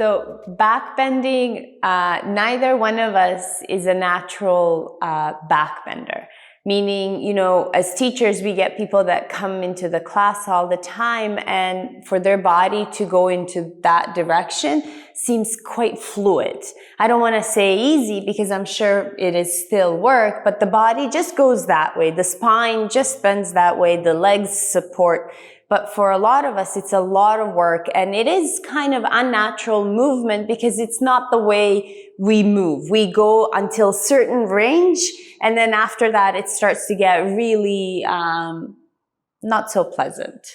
So backbending, neither one of us is a natural backbender. Meaning, you know, as teachers, we get people that come into the class all the time, and for their body to go into that direction seems quite fluid. I don't want to say easy because I'm sure it is still work, but the body just goes that way. The spine just bends that way. The legs support. But for a lot of us, it's a lot of work, and it is kind of unnatural movement because it's not the way we move. We go until certain range, and then after that, it starts to get really not so pleasant.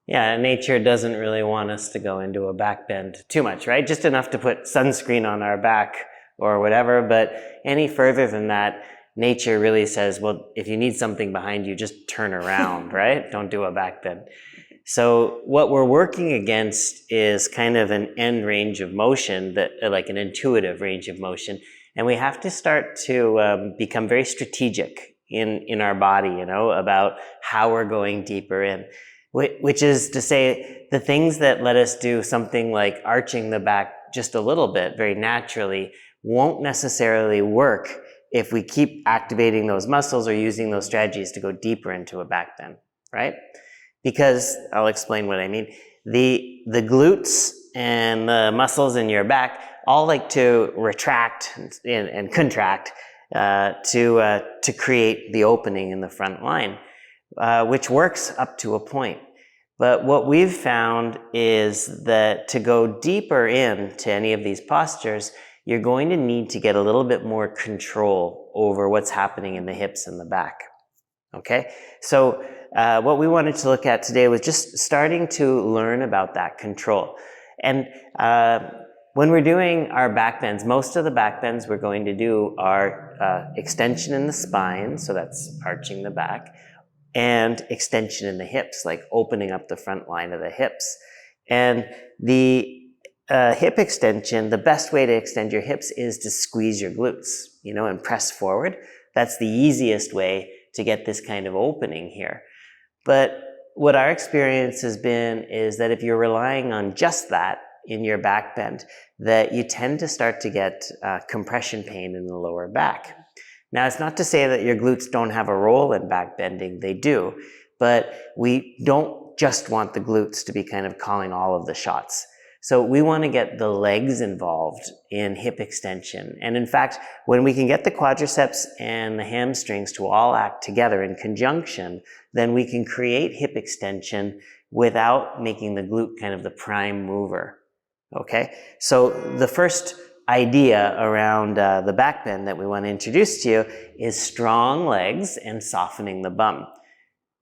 Yeah, nature doesn't really want us to go into a back bend too much, right? Just enough to put sunscreen on our back or whatever, but any further than that, nature really says, well, if you need something behind you, just turn around, right? Don't do a back bend. So what we're working against is kind of an end range of motion, that like an intuitive range of motion. And we have to start to become very strategic in our body, you know, about how we're going deeper in, which is to say the things that let us do something like arching the back just a little bit very naturally won't necessarily work if we keep activating those muscles or using those strategies to go deeper into a back bend, right? Because I'll explain what I mean. The glutes and the muscles in your back all like to retract and contract to create the opening in the front line, which works up to a point. But what we've found is that to go deeper into any of these postures, you're going to need to get a little bit more control over what's happening in the hips and the back. Okay, so what we wanted to look at today was just starting to learn about that control. And when we're doing our back bends, most of the back bends we're going to do are extension in the spine, so that's arching the back, and extension in the hips, like opening up the front line of the hips. And the hip extension, the best way to extend your hips is to squeeze your glutes, you know, and press forward. That's the easiest way to get this kind of opening here. But what our experience has been is that if you're relying on just that in your back bend, that you tend to start to get compression pain in the lower back. Now, it's not to say that your glutes don't have a role in back bending, they do, but we don't just want the glutes to be kind of calling all of the shots. So we want to get the legs involved in hip extension. And in fact, when we can get the quadriceps and the hamstrings to all act together in conjunction, then we can create hip extension without making the glute kind of the prime mover. Okay? So the first idea around the back bend that we want to introduce to you is strong legs and softening the bum.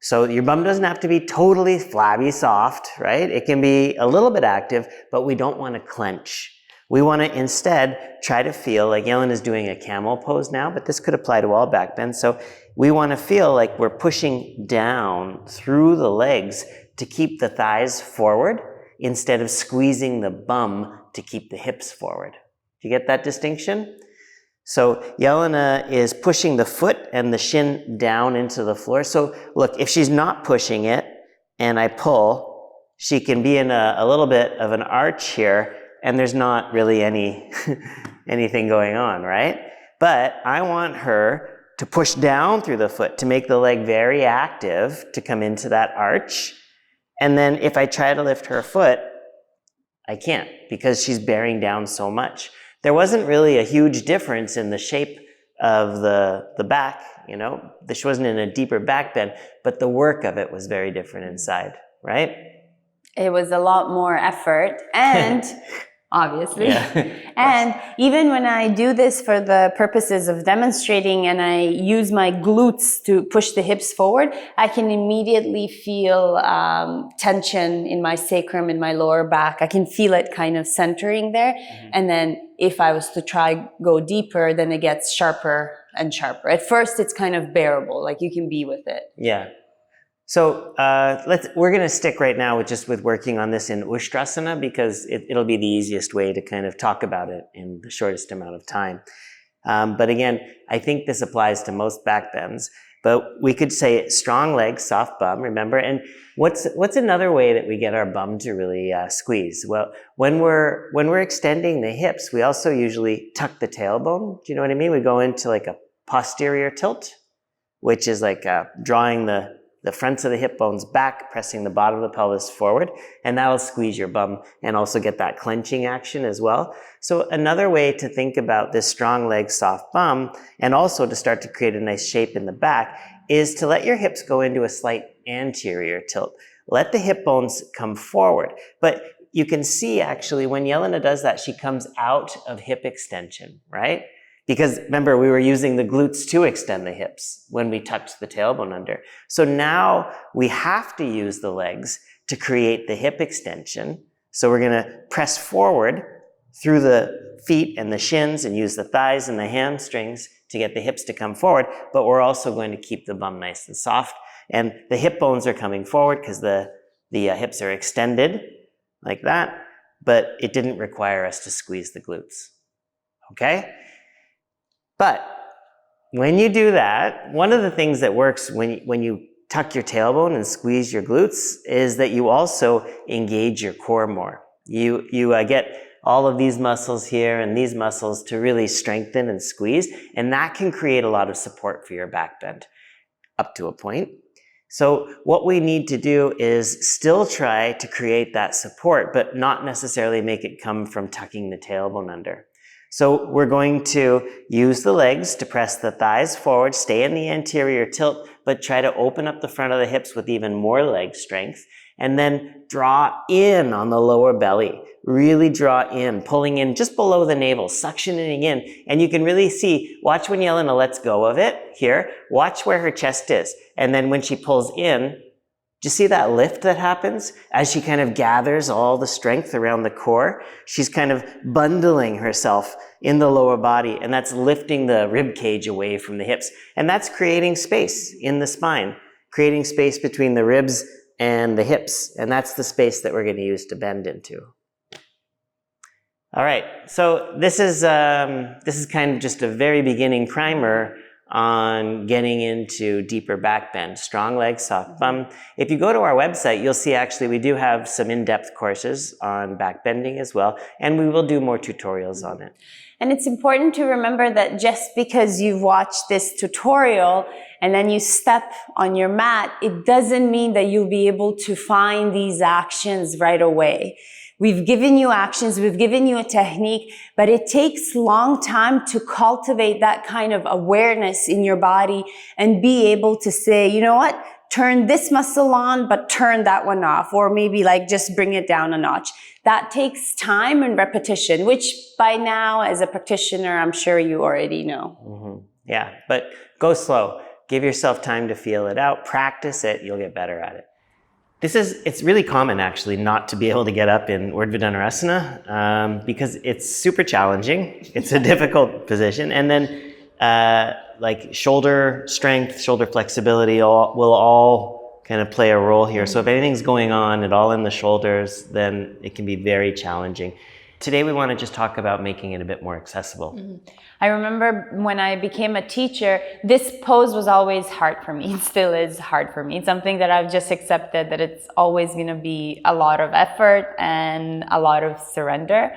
So your bum doesn't have to be totally flabby soft, right? It can be a little bit active, but we don't want to clench. We want to instead try to feel like Yellen is doing a camel pose now, but this could apply to all back bends. So we want to feel like we're pushing down through the legs to keep the thighs forward instead of squeezing the bum to keep the hips forward. Do you get that distinction? So Jelena is pushing the foot and the shin down into the floor. So look, if she's not pushing it and I pull, she can be in a little bit of an arch here and there's not really anything going on, right? But I want her to push down through the foot to make the leg very active to come into that arch. And then if I try to lift her foot, I can't because she's bearing down so much. There wasn't really a huge difference in the shape of the back, you know. This wasn't in a deeper back bend, but the work of it was very different inside, right? It was a lot more effort and obviously. Yeah. And even when I do this for the purposes of demonstrating and I use my glutes to push the hips forward, I can immediately feel tension in my sacrum, in my lower back. I can feel it kind of centering there. Mm-hmm. And then if I was to try go deeper, then it gets sharper and sharper. At first, it's kind of bearable, like you can be with it. Yeah. So we're going to stick right now with working on this in Ustrasana because it'll be the easiest way to kind of talk about it in the shortest amount of time. But again, I think this applies to most back bends. But we could say strong legs, soft bum, remember? And what's another way that we get our bum to really squeeze? Well, when we're extending the hips, we also usually tuck the tailbone. Do you know what I mean? We go into like a posterior tilt, which is like drawing the fronts of the hip bones back, pressing the bottom of the pelvis forward, and that'll squeeze your bum and also get that clenching action as well. So another way to think about this strong leg, soft bum, and also to start to create a nice shape in the back, is to let your hips go into a slight anterior tilt. Let the hip bones come forward. But you can see actually when Jelena does that, she comes out of hip extension, right? Because remember, we were using the glutes to extend the hips when we tucked the tailbone under. So now we have to use the legs to create the hip extension. So we're going to press forward through the feet and the shins and use the thighs and the hamstrings to get the hips to come forward. But we're also going to keep the bum nice and soft. And the hip bones are coming forward because the hips are extended like that. But it didn't require us to squeeze the glutes. Okay? But when you do that, one of the things that works when you tuck your tailbone and squeeze your glutes is that you also engage your core more. You get all of these muscles here and these muscles to really strengthen and squeeze, and that can create a lot of support for your back bend up to a point. So what we need to do is still try to create that support, but not necessarily make it come from tucking the tailbone under. So we're going to use the legs to press the thighs forward, stay in the anterior tilt, but try to open up the front of the hips with even more leg strength, and then draw in on the lower belly. Really draw in, pulling in just below the navel, suctioning in. And you can really see, watch when Jelena lets go of it here, watch where her chest is. And then when she pulls in, do you see that lift that happens as she kind of gathers all the strength around the core? She's kind of bundling herself in the lower body, and that's lifting the rib cage away from the hips. And that's creating space in the spine, creating space between the ribs and the hips. And that's the space that we're going to use to bend into. All right, so this is kind of just a very beginning primer on getting into deeper back bend, strong legs, soft bum. If you go to our website, you'll see actually we do have some in-depth courses on back bending as well, and we will do more tutorials on it. And it's important to remember that just because you've watched this tutorial and then you step on your mat, it doesn't mean that you'll be able to find these actions right away. We've given you actions, we've given you a technique, but it takes a long time to cultivate that kind of awareness in your body and be able to say, you know what, turn this muscle on, but turn that one off, or maybe like just bring it down a notch. That takes time and repetition, which by now as a practitioner, I'm sure you already know. Mm-hmm. Yeah, but go slow. Give yourself time to feel it out, practice it, you'll get better at it. It's really common actually not to be able to get up in Urdhva Dhanurasana because it's super challenging. It's a difficult position. And then like shoulder strength, shoulder flexibility will all kind of play a role here. So if anything's going on at all in the shoulders, then it can be very challenging. Today we want to just talk about making it a bit more accessible. Mm-hmm. I remember when I became a teacher, this pose was always hard for me. It still is hard for me. It's something that I've just accepted that it's always going to be a lot of effort and a lot of surrender.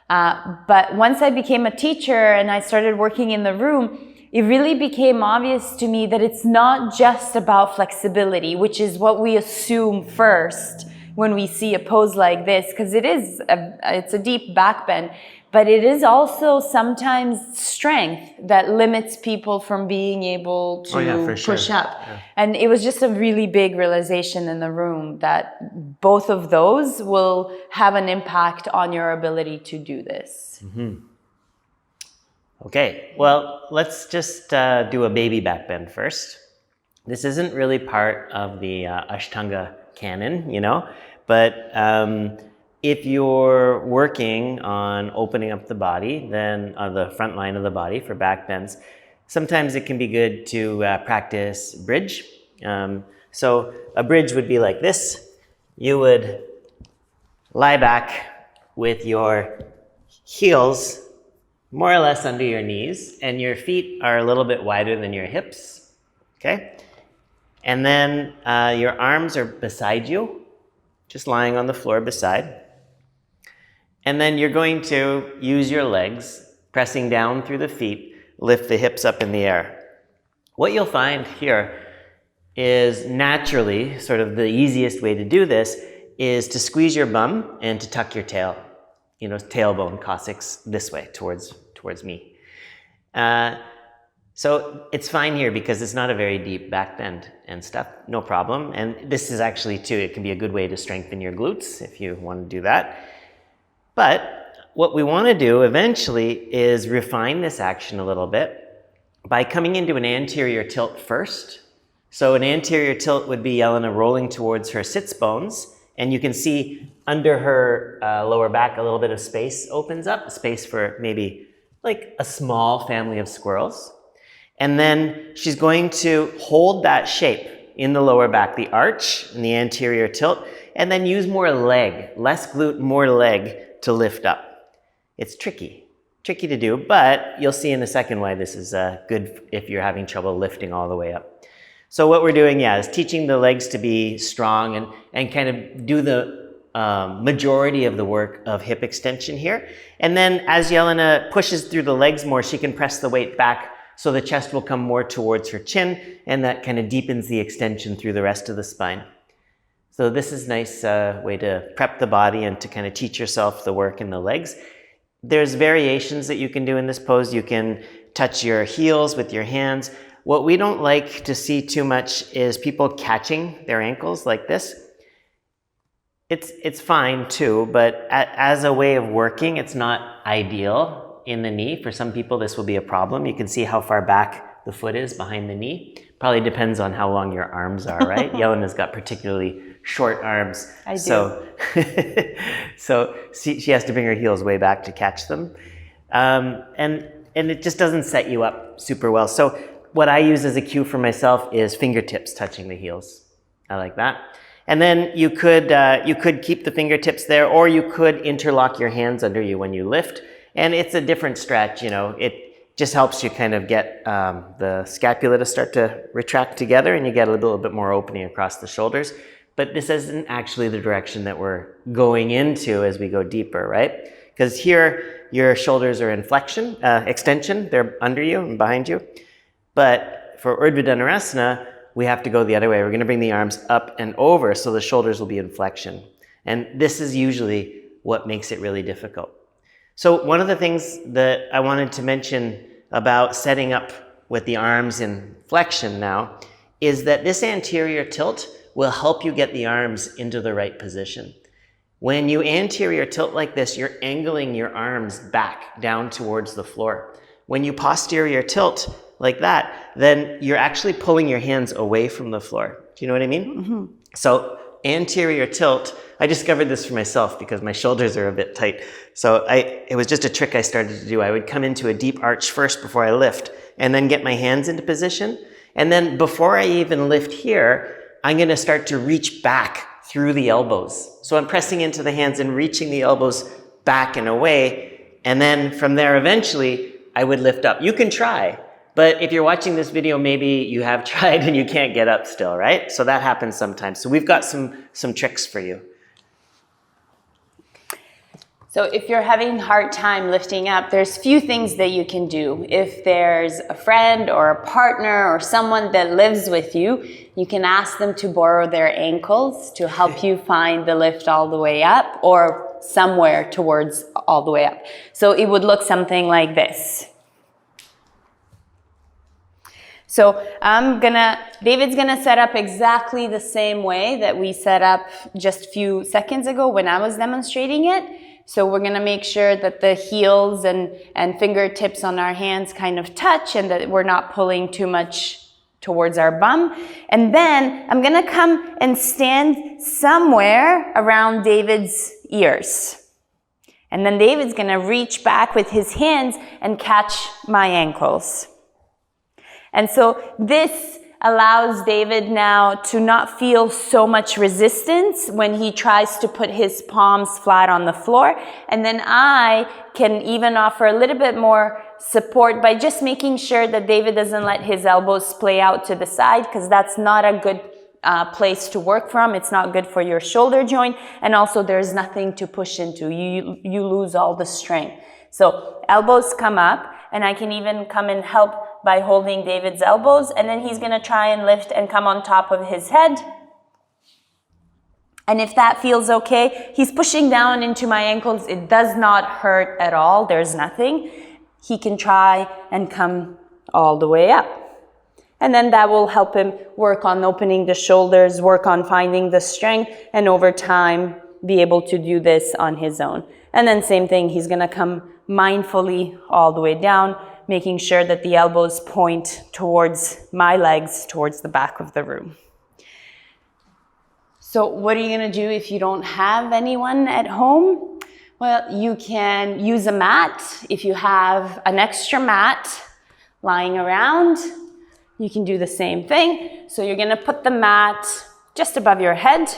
But once I became a teacher and I started working in the room, it really became obvious to me that it's not just about flexibility, which is what we assume first when we see a pose like this, because it's a deep back bend, but it is also sometimes strength that limits people from being able to push up. Yeah. And it was just a really big realization in the room that both of those will have an impact on your ability to do this. Mm-hmm. Okay, well, let's just do a baby back bend first. This isn't really part of the Ashtanga canon, you know, but if you're working on opening up the body, then on the front line of the body for back bends, sometimes it can be good to practice bridge. So a bridge would be like this. You would lie back with your heels more or less under your knees, and your feet are a little bit wider than your hips. okay? And then your arms are beside you, just lying on the floor beside. And then you're going to use your legs, pressing down through the feet, lift the hips up in the air. What you'll find here is naturally, sort of the easiest way to do this is to squeeze your bum and to tuck your tail, you know, tailbone, coccyx this way towards me. So it's fine here because it's not a very deep back bend and stuff, no problem. And this is actually too, it can be a good way to strengthen your glutes if you want to do that. But what we want to do eventually is refine this action a little bit by coming into an anterior tilt first. So an anterior tilt would be Jelena rolling towards her sits bones, and you can see under her lower back a little bit of space opens up, space for maybe like a small family of squirrels. And then she's going to hold that shape in the lower back, the arch and the anterior tilt, and then use more leg, less glute, more leg to lift up. It's tricky to do, but you'll see in a second why this is good if you're having trouble lifting all the way up. So what we're doing, is teaching the legs to be strong and kind of do the majority of the work of hip extension here. And then as Jelena pushes through the legs more, she can press the weight back so the chest will come more towards her chin, and that kind of deepens the extension through the rest of the spine. So this is a nice way to prep the body and to kind of teach yourself the work in the legs. There's variations that you can do in this pose. You can touch your heels with your hands. What we don't like to see too much is people catching their ankles like this. It's fine too, but as a way of working, it's not ideal in the knee. For some people, this will be a problem. You can see how far back the foot is behind the knee. Probably depends on how long your arms are, right? Jelena's got particularly short arms. I do. So she has to bring her heels way back to catch them. And it just doesn't set you up super well. So what I use as a cue for myself is fingertips touching the heels. I like that. And then you could keep the fingertips there, or you could interlock your hands under you when you lift. And it's a different stretch, you know. It just helps you kind of get the scapula to start to retract together, and you get a little bit more opening across the shoulders. But this isn't actually the direction that we're going into as we go deeper, right? Because here, your shoulders are in flexion, extension. They're under you and behind you. But for Urdhva Dhanurasana, we have to go the other way. We're going to bring the arms up and over so the shoulders will be in flexion. And this is usually what makes it really difficult. So one of the things that I wanted to mention about setting up with the arms in flexion now is that this anterior tilt will help you get the arms into the right position. When you anterior tilt like this, you're angling your arms back down towards the floor. When you posterior tilt like that, then you're actually pulling your hands away from the floor. Do you know what I mean? Mm-hmm. So anterior tilt, I discovered this for myself because my shoulders are a bit tight. So it was just a trick I started to do. I would come into a deep arch first before I lift, and then get my hands into position. And then before I even lift here, I'm going to start to reach back through the elbows. So I'm pressing into the hands and reaching the elbows back and away. And then from there, eventually, I would lift up. You can try. But if you're watching this video, maybe you have tried and you can't get up still, right? So that happens sometimes. So we've got some tricks for you. So if you're having a hard time lifting up, there's few things that you can do. If there's a friend or a partner or someone that lives with you, you can ask them to borrow their ankles to help you find the lift all the way up, or somewhere towards all the way up. So it would look something like this. So David's gonna set up exactly the same way that we set up just a few seconds ago when I was demonstrating it. So we're gonna make sure that the heels and fingertips on our hands kind of touch, and that we're not pulling too much towards our bum. And then I'm gonna come and stand somewhere around David's ears. And then David's gonna reach back with his hands and catch my ankles. And so this allows David now to not feel so much resistance when he tries to put his palms flat on the floor. And then I can even offer a little bit more support by just making sure that David doesn't let his elbows splay out to the side, because that's not a good place to work from. It's not good for your shoulder joint, and also there's nothing to push into. You lose all the strength. So elbows come up, and I can even come and help by holding David's elbows, and then he's gonna try and lift and come on top of his head. And if that feels okay, he's pushing down into my ankles. It does not hurt at all. There's nothing. He can try and come all the way up. And then that will help him work on opening the shoulders, work on finding the strength, and over time be able to do this on his own. And then same thing, he's gonna come mindfully all the way down, making sure that the elbows point towards my legs, towards the back of the room. So what are you gonna do if you don't have anyone at home? Well, you can use a mat. If you have an extra mat lying around, you can do the same thing. So you're gonna put the mat just above your head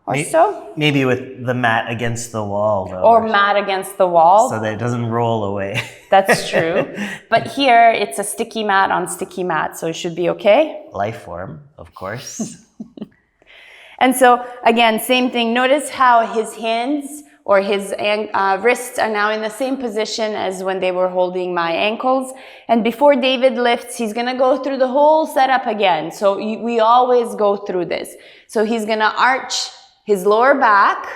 or so. Maybe with the mat against the wall, though. Or mat against the wall. So that it doesn't roll away. That's true. But here, it's a sticky mat on sticky mat, so it should be okay. Life form, of course. And so, again, same thing. Notice how his hands or his wrists are now in the same position as when they were holding my ankles. And before David lifts, he's gonna go through the whole setup again. So we always go through this. So he's gonna arch his lower back.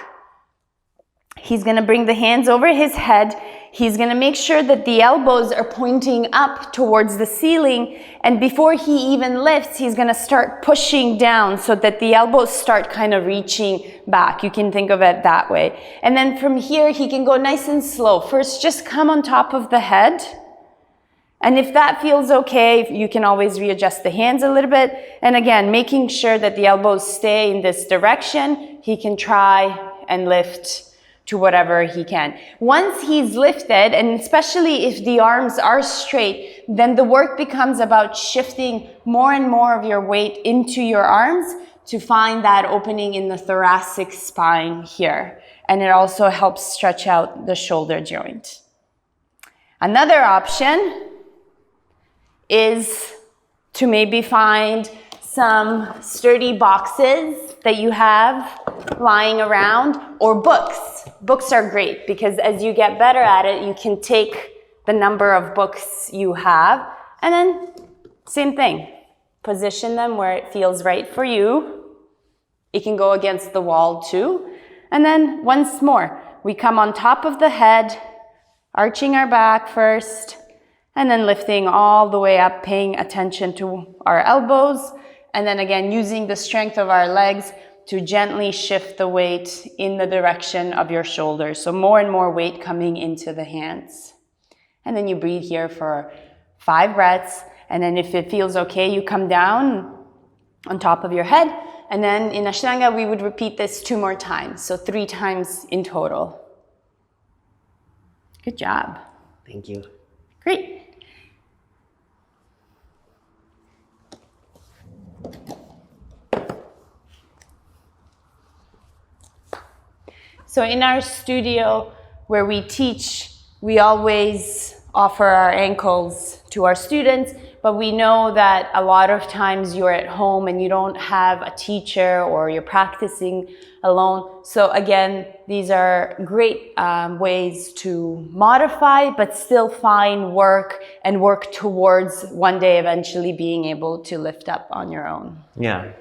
He's gonna bring the hands over his head. He's gonna make sure that the elbows are pointing up towards the ceiling. And before he even lifts, he's gonna start pushing down so that the elbows start kind of reaching back. You can think of it that way. And then from here, he can go nice and slow. First, just come on top of the head. And if that feels okay, you can always readjust the hands a little bit. And again, making sure that the elbows stay in this direction, he can try and lift to whatever he can. Once he's lifted, and especially if the arms are straight, then the work becomes about shifting more and more of your weight into your arms to find that opening in the thoracic spine here. And it also helps stretch out the shoulder joint. Another option is to maybe find some sturdy boxes that you have lying around, or books. Books are great because as you get better at it, you can take the number of books you have and then same thing, position them where it feels right for you. It can go against the wall too. And then once more, we come on top of the head, arching our back first, and then lifting all the way up, paying attention to our elbows. And then again, using the strength of our legs to gently shift the weight in the direction of your shoulders. So more and more weight coming into the hands. And then you breathe here for 5 breaths. And then if it feels okay, you come down on top of your head. And then in Ashtanga, we would repeat this 2 more times. So 3 times in total. Good job. Thank you. Great. So in our studio where we teach, we always offer our ankles to our students, but we know that a lot of times you're at home and you don't have a teacher or you're practicing alone. So again, these are great ways to modify, but still find work and work towards one day eventually being able to lift up on your own. Yeah,